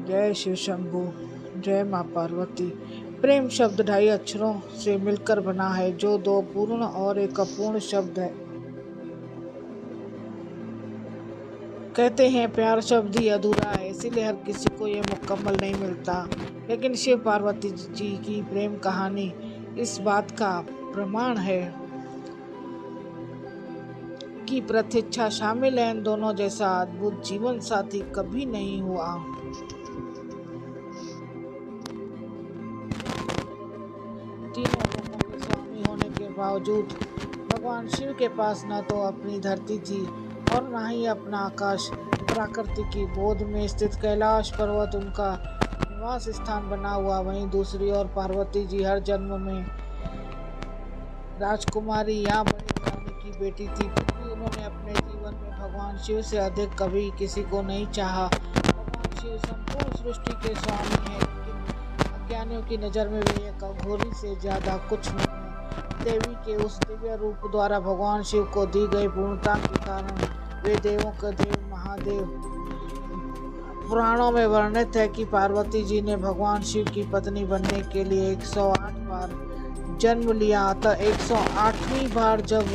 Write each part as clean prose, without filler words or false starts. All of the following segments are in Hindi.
जय शिव शंभू। जय माँ पार्वती। प्रेम शब्द 2.5 अक्षरों से मिलकर बना है, जो 2 पूर्ण और एक अपूर्ण शब्द है। कहते हैं प्यार शब्द ही अधूरा है, इसीलिए हर किसी को ये मुकम्मल नहीं मिलता। लेकिन शिव पार्वती जी की प्रेम कहानी इस बात का प्रमाण है कि प्रतीक्षा शामिल है। इन दोनों जैसा अद्भुत जीवन साथी कभी नहीं हुआ। तीनों लोगों के स्वामी होने के बावजूद भगवान शिव के पास न तो अपनी धरती थी और न ही अपना आकाश। प्रकृति की गोद में स्थित कैलाश पर्वत उनका निवास स्थान बना हुआ। वहीं दूसरी ओर पार्वती जी हर जन्म में राजकुमारी या बड़े घराने की बेटी थी, फिर भी उन्होंने अपने जीवन में भगवान शिव से अधिक कभी किसी को नहीं चाहा। भगवान शिव संपूर्ण सृष्टि के स्वामी हैं, लेकिन अज्ञानियों की नज़र में वे एक अघोरी से ज़्यादा कुछ नहीं है। देवी के उस दिव्य रूप द्वारा भगवान शिव को दी गई पूर्णता के कारण वे देवों के देव महादेव। पुराणों में वर्णित है कि पार्वती जी ने भगवान शिव की पत्नी बनने के लिए 108 बार जन्म लिया, अतः 108वीं बार जब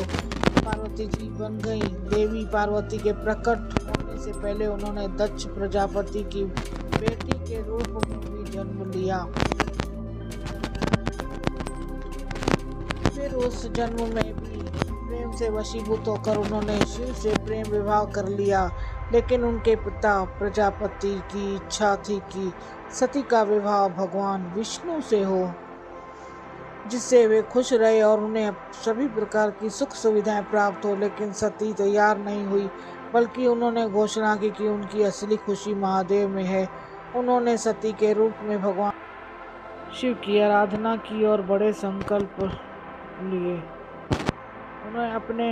पार्वती जी बन गई देवी पार्वती के प्रकट होने से पहले उन्होंने दक्ष प्रजापति की बेटी के रूप में भी जन्म लिया। फिर उस जन्म में भी प्रेम से वशीभूत होकर उन्होंने शिव से प्रेम विवाह कर लिया, लेकिन उनके पिता प्रजापति की इच्छा थी कि सती का विवाह भगवान विष्णु से हो, जिससे वे खुश रहे और उन्हें सभी प्रकार की सुख सुविधाएं प्राप्त हो। लेकिन सती तैयार नहीं हुई, बल्कि उन्होंने घोषणा की कि उनकी असली खुशी महादेव में है। उन्होंने सती के रूप में भगवान शिव की आराधना की और बड़े संकल्प लिए। उन्हें अपने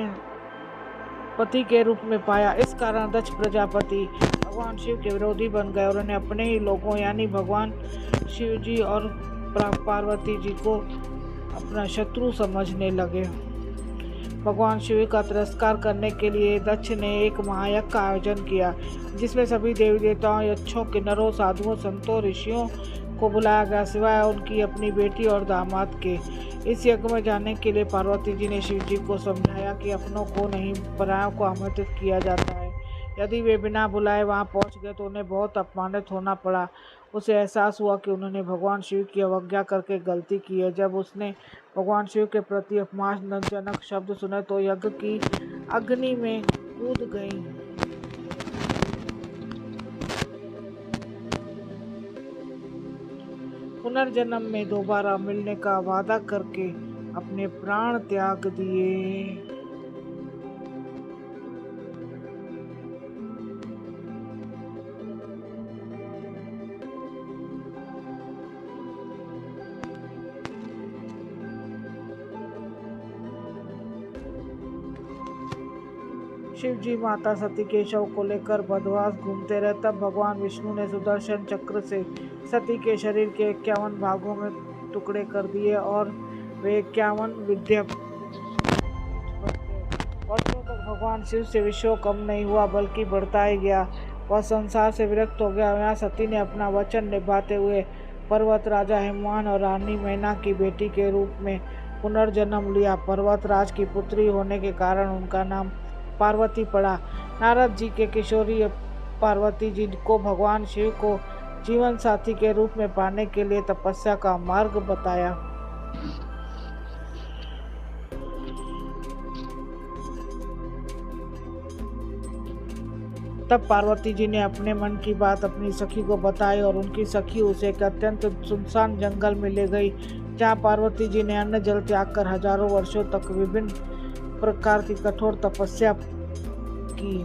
पति के रूप में पाया। इस कारण दक्ष प्रजापति भगवान शिव के विरोधी बन गए और उन्हें अपने ही लोगों यानी भगवान शिव जी और पार्वती जी को अपना शत्रु समझने लगे। भगवान शिव का तिरस्कार करने के लिए दक्ष ने एक महायज्ञ का आयोजन किया, जिसमें सभी देवी देवताओं, यक्षों, किन्नरों, साधुओं, संतों, ऋषियों को बुलाया गया, सिवाय उनकी अपनी बेटी और दामाद के। इस यज्ञ में जाने के लिए पार्वती जी ने शिव जी को समझाया कि अपनों को नहीं, परायों को आमंत्रित किया जाता है। यदि वे बिना बुलाए वहां पहुंच गए तो उन्हें बहुत अपमानित होना पड़ा। उसे एहसास हुआ कि उन्होंने भगवान शिव की अवज्ञा करके गलती की है। जब उसने भगवान शिव के प्रति अपमानजनक शब्द सुने तो यज्ञ की अग्नि में कूद गई। पुनर्जन्म में दोबारा मिलने का वादा करके अपने प्राण त्याग दिए। शिव जी माता सती के शव को लेकर बदवास घूमते रहे। तब भगवान विष्णु ने सुदर्शन चक्र से सती के शरीर के 51 भागों में टुकड़े कर दिए और वे 51 विद्या वर्षों तक भगवान शिव से विश्व कम नहीं हुआ, बल्कि बढ़ता ही गया। वह संसार से विरक्त हो गया। यहाँ सती ने अपना वचन निभाते हुए पर्वत राजा हिमवान और रानी मैना की बेटी के रूप में पुनर्जन्म लिया। पर्वतराज की पुत्री होने के कारण उनका नाम पार्वती पड़ा। नारद जी के किशोरी पार्वती जी को भगवान शिव को जीवन साथी के रूप में पाने के लिए तपस्या का मार्ग बताया। तब पार्वती जी ने अपने मन की बात अपनी सखी को बताई और उनकी सखी उसे एक अत्यंत सुनसान जंगल में ले गई, जहाँ पार्वती जी ने अन्न जल त्याग कर हजारों वर्षों तक विभिन्न प्रकार की कठोर तपस्या की।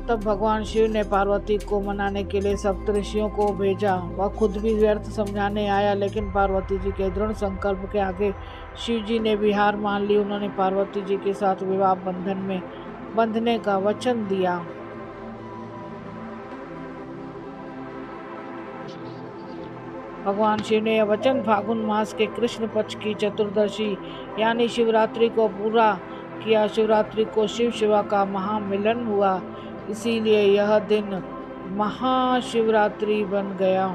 तब भगवान शिव ने पार्वती को मनाने के लिए सप्तऋषियों को भेजा। वह खुद भी व्यर्थ समझाने आया, लेकिन पार्वती जी के दृढ़ संकल्प के आगे शिव जी ने भी हार मान ली। उन्होंने पार्वती जी के साथ विवाह बंधन में बंधने का वचन दिया। भगवान शिव ने यह वचन फागुन मास के कृष्ण पक्ष की चतुर्दशी यानी शिवरात्रि को पूरा किया। शिवरात्रि को शिव शिवा का महामिलन हुआ। इसीलिए यह दिन महाशिवरात्रि बन गया।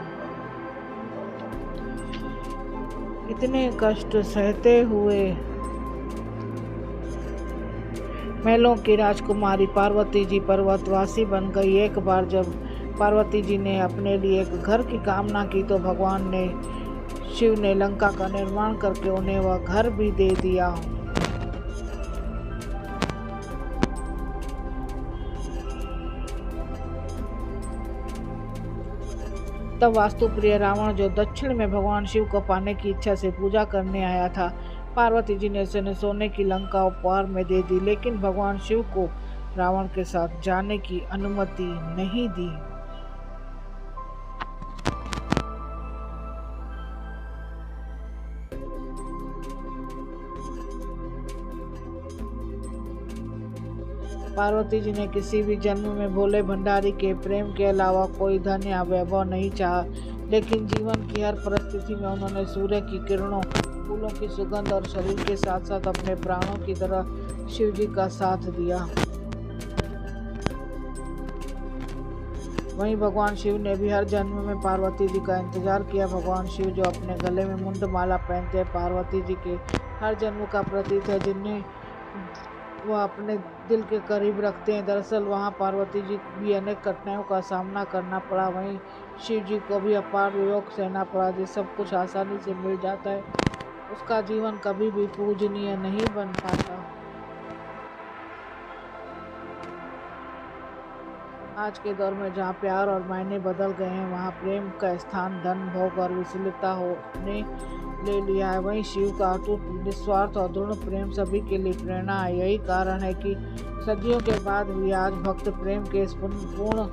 इतने कष्ट सहते हुए महलों की राजकुमारी पार्वती जी पर्वतवासी बन गई। एक बार जब पार्वती जी ने अपने लिए एक घर की कामना की तो भगवान ने शिव ने लंका का निर्माण करके उन्हें वह घर भी दे दिया। तब वास्तुप्रिय रावण, जो दक्षिण में भगवान शिव को पाने की इच्छा से पूजा करने आया था, पार्वती जी ने उसे सोने की लंका उपहार में दे दी, लेकिन भगवान शिव को रावण के साथ जाने की अनुमति नहीं दी। पार्वती जी ने किसी भी जन्म में भोले भंडारी के प्रेम के अलावा कोई धन या वैभव नहीं चाहा, लेकिन जीवन की हर परिस्थिति में उन्होंने सूर्य की किरणों, फूलों की सुगंध और शरीर के साथ साथ अपने प्राणों की तरह शिव जी का साथ दिया। वहीं भगवान शिव ने भी हर जन्म में पार्वती जी का इंतजार किया। भगवान शिव जो अपने गले में मुंड माला पहनते हैं, पार्वती जी के हर जन्म का प्रतीक है, जिन्हें वह अपने दिल के करीब रखते हैं। दरअसल वहाँ पार्वती जी को भी अनेक कठिनाइयों का सामना करना पड़ा, वहीं शिव जी को भी अपार वियोग सहना पड़ा। जिस सब कुछ आसानी से मिल जाता है, उसका जीवन कभी भी पूजनीय नहीं बन पाता। आज के दौर में जहाँ प्यार और मायने बदल गए हैं, वहाँ प्रेम का स्थान धन, भोग और विचलितता होने ले लिया है। वहीं शिव का अटूट, निस्वार्थ और दृढ़ प्रेम सभी के लिए प्रेरणा है। यही कारण है कि सदियों के बाद भी आज भक्त प्रेम के इस पूर्ण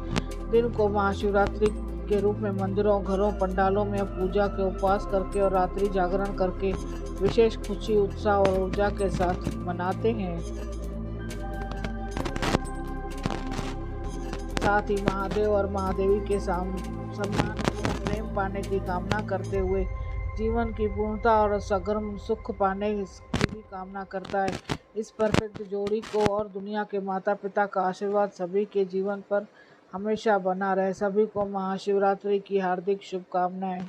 दिन को महाशिवरात्रि के रूप में मंदिरों, घरों, पंडालों में पूजा के उपवास करके और रात्रि जागरण करके विशेष खुशी, उत्साह और ऊर्जा के साथ मनाते हैं। साथ ही महादेव और महादेवी के सम्मान प्रेम पाने की कामना करते हुए जीवन की पूर्णता और सगर्म सुख पाने की भी कामना करता है। इस परफेक्ट जोड़ी को और दुनिया के माता पिता का आशीर्वाद सभी के जीवन पर हमेशा बना रहे। सभी को महाशिवरात्रि की हार्दिक शुभकामनाएं।